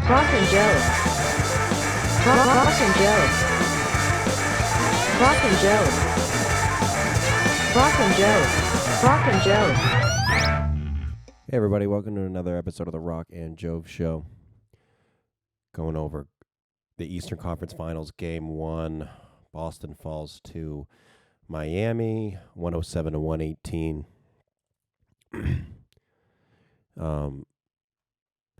Brock and Joe. Brock and Joe. Brock and Joe. Brock and Joe. Brock and Joe. Hey everybody, welcome to another episode of the Rock and Jouv Show. Going over the Eastern Conference Finals, Game 1. Boston falls to Miami, 107-118.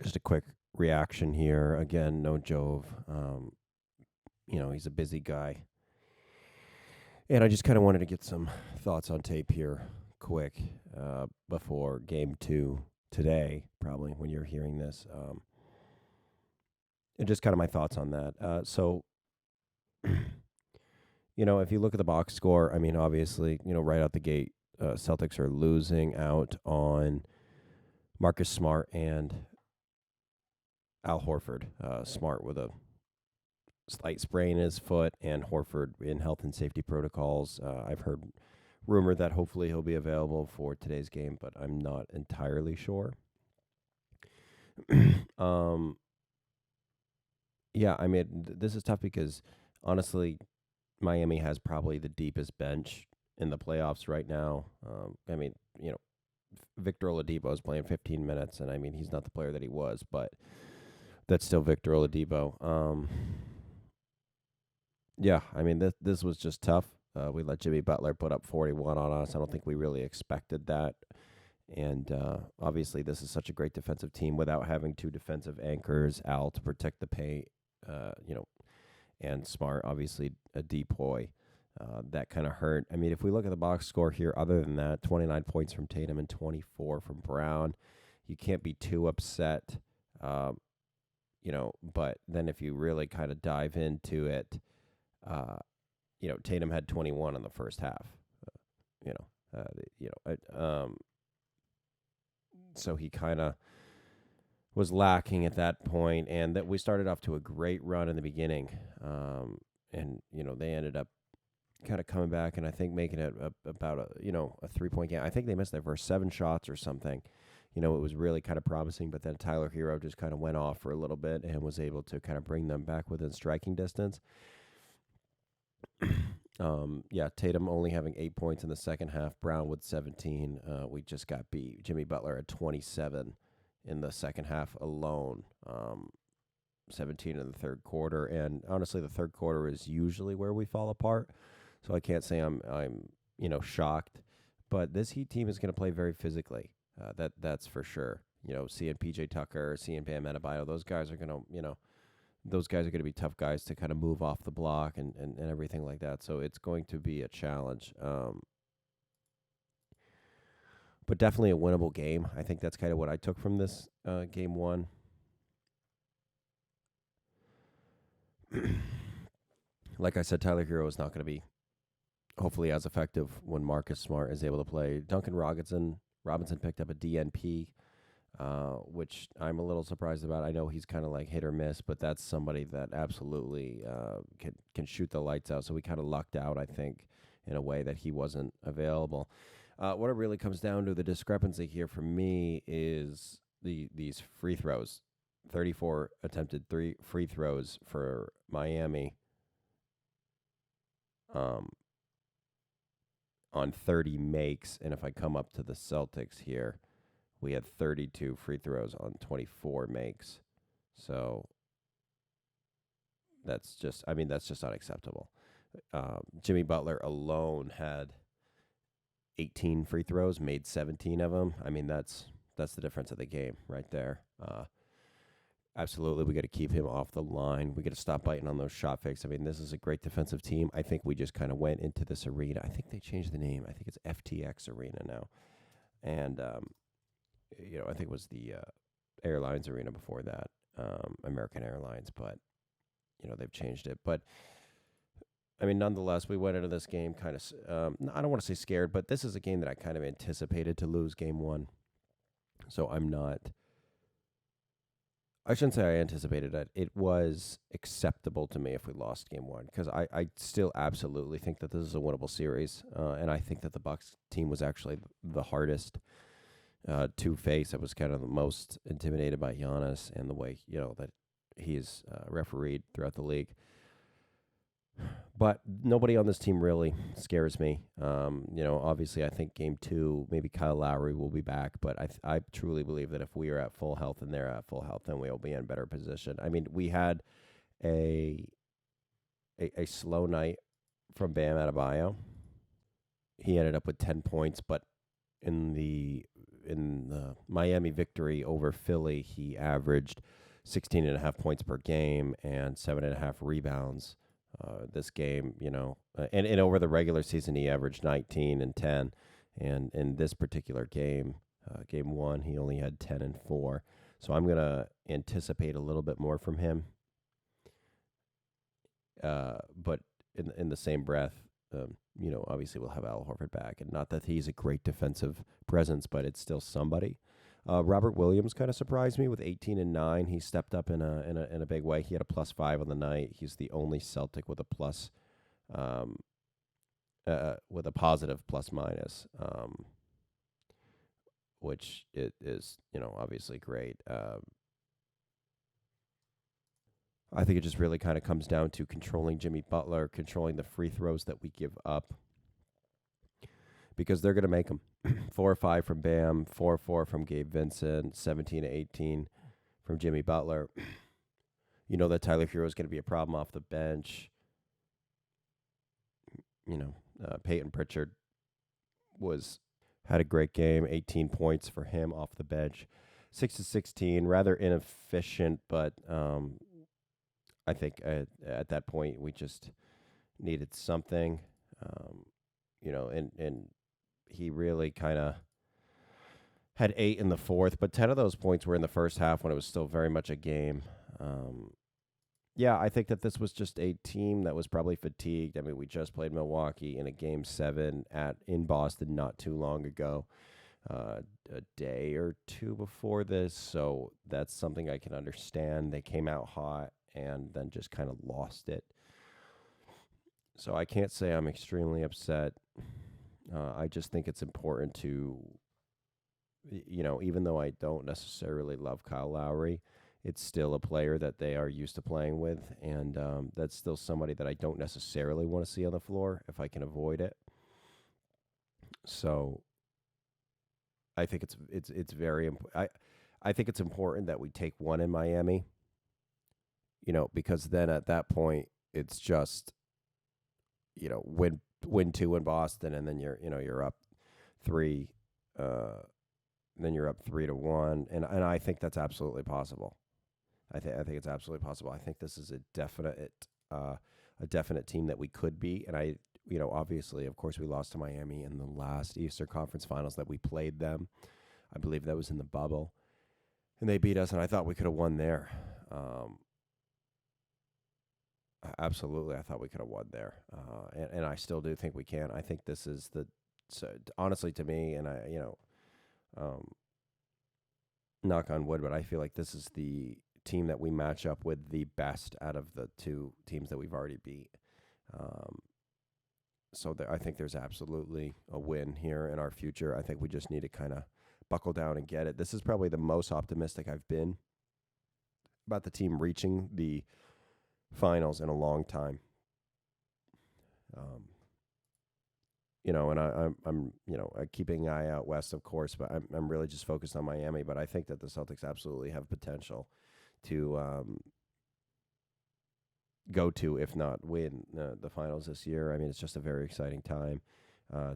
Just a quick reaction here. Again, no Jouv. He's a busy guy. And I just kind of wanted to get some thoughts on tape here quick before Game 2 today, probably when you're hearing this. And just kind of my thoughts on that. If you look at the box score, I mean, obviously, right out the gate, Celtics are losing out on Marcus Smart and Al Horford. Smart with a slight sprain in his foot, and Horford in health and safety protocols. I've heard rumor that hopefully he'll be available for today's game, but I'm not entirely sure. This is tough because, honestly, Miami has probably the deepest bench in the playoffs right now. Victor Oladipo is playing 15 minutes, and, he's not the player that he was, but that's still Victor Oladipo. This was just tough. We let Jimmy Butler put up 41 on us. I don't think we really expected that. And obviously, this is such a great defensive team without having two defensive anchors, Al to protect the paint, and Smart, obviously, a depoy. That kind of hurt. If we look at the box score here, other than that, 29 points from Tatum and 24 from Brown, you can't be too upset. But then if you really kind of dive into it, Tatum had 21 in the first half. So he kind of was lacking at that point, and that we started off to a great run in the beginning, they ended up kind of coming back, and I think making it about a 3-point game. I think they missed their first 7 shots or something. It was really kind of promising, but then Tyler Hero just kind of went off for a little bit and was able to kind of bring them back within striking distance. Tatum only having 8 points in the second half, Brown with 17. We just got beat. Jimmy Butler at 27 in the second half alone, 17 in the third quarter. And honestly, the third quarter is usually where we fall apart. So I can't say I'm shocked. But this Heat team is going to play very physically. That's for sure. Seeing PJ Tucker, seeing Bam Adebayo, those guys are going to be tough guys to kind of move off the block and everything like that. So it's going to be a challenge. But definitely a winnable game. I think that's kind of what I took from this Game 1. Like I said, Tyler Hero is not going to be hopefully as effective when Marcus Smart is able to play. Duncan Robinson picked up a DNP, which I'm a little surprised about. I know he's kind of like hit or miss, but that's somebody that absolutely can shoot the lights out. So we kind of lucked out, I think, in a way that he wasn't available. What it really comes down to, the discrepancy here for me, is these free throws. 34 attempted free throws for Miami on 30 makes. And if I come up to the Celtics here, we had 32 free throws on 24 makes. So that's just unacceptable. Jimmy Butler alone had 18 free throws, made 17 of them. That's the difference of the game right there. Absolutely, we got to keep him off the line. We got to stop biting on those shot fakes. this is a great defensive team. I think we just kind of went into this arena. I think they changed the name. I think it's FTX Arena now. And, I think it was the Airlines Arena before that, American Airlines. But, they've changed it. But, nonetheless, we went into this game kind of, I don't want to say scared, but this is a game that I kind of anticipated to lose Game 1. So I shouldn't say I anticipated it. It was acceptable to me if we lost Game 1, because I still absolutely think that this is a winnable series, and I think that the Bucks team was actually the hardest to face. I was kind of the most intimidated by Giannis and the way that he's refereed throughout the league. But nobody on this team really scares me. Obviously, I think game 2, maybe Kyle Lowry will be back, but I truly believe that if we are at full health and they're at full health, then we'll be in better position. I mean, we had a slow night from Bam Adebayo. He ended up with 10 points, but in the Miami victory over Philly, he averaged 16.5 points per game and 7.5 rebounds. This game, and over the regular season, he averaged 19 and 10. And in this particular game, game 1, he only had 10 and 4. So I'm going to anticipate a little bit more from him. But in the same breath, obviously we'll have Al Horford back. And not that he's a great defensive presence, but it's still somebody. Robert Williams kind of surprised me with 18 and 9. He stepped up in a big way. He had a +5 on the night. He's the only Celtic with a with a positive plus-minus, which it is obviously great. I think it just really kind of comes down to controlling Jimmy Butler, controlling the free throws that we give up, because they're going to make them. 4 or 5 from Bam, 4 or 4 from Gabe Vincent, 17 to 18 from Jimmy Butler. You know that Tyler Hero is going to be a problem off the bench. Peyton Pritchard had a great game, 18 points for him off the bench, 6 to 16, rather inefficient, but I think at that point we just needed something, and he really kind of had 8 in the fourth, but 10 of those points were in the first half when it was still very much a game. I think that this was just a team that was probably fatigued. I mean, we just played Milwaukee in a game 7 in Boston not too long ago, a day or 2 before this, so that's something I can understand. They came out hot and then just kind of lost it. So I can't say I'm extremely upset. I just think it's important to, even though I don't necessarily love Kyle Lowry, it's still a player that they are used to playing with, and that's still somebody that I don't necessarily want to see on the floor if I can avoid it. So I think it's very important. I think it's important that we take one in Miami, because then at that point it's just, win 2 in Boston, and then you're up 3, then you're up 3-1, and I think that's absolutely possible. I think it's absolutely possible. I think this is a definite team that we could be, and obviously, of course, we lost to Miami in the last Eastern Conference Finals that we played them. I believe that was in the bubble, and they beat us, and I thought we could have won there. Absolutely, I thought we could have won there, and I still do think we can. I think this is honestly, to me, and knock on wood, but I feel like this is the team that we match up with the best out of the 2 teams that we've already beat. So I think there's absolutely a win here in our future. I think we just need to kind of buckle down and get it. This is probably the most optimistic I've been about the team reaching the finals in a long time. And I'm keeping an eye out west, of course, but I'm really just focused on Miami. But I think that the Celtics absolutely have potential to go to, if not win, the finals this year. I mean, it's just a very exciting time.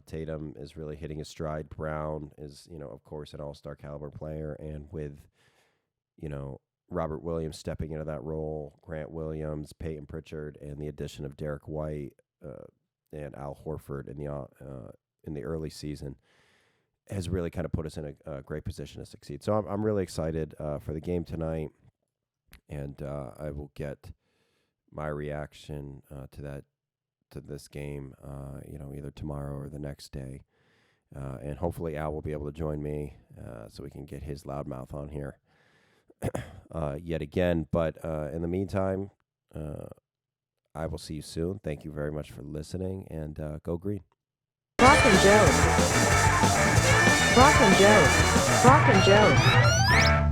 Tatum is really hitting his stride. Brown is, of course, an all-star caliber player, and with, Robert Williams stepping into that role, Grant Williams, Peyton Pritchard, and the addition of Derek White and Al Horford in the early season has really kind of put us in a great position to succeed. So I'm really excited for the game tonight, and I will get my reaction to this game, either tomorrow or the next day, and hopefully Al will be able to join me so we can get his loudmouth on here yet again. But in the meantime, I will see you soon. Thank you very much for listening, and go green. Brock and Jouv. Brock and Jouv. Brock and Jouv.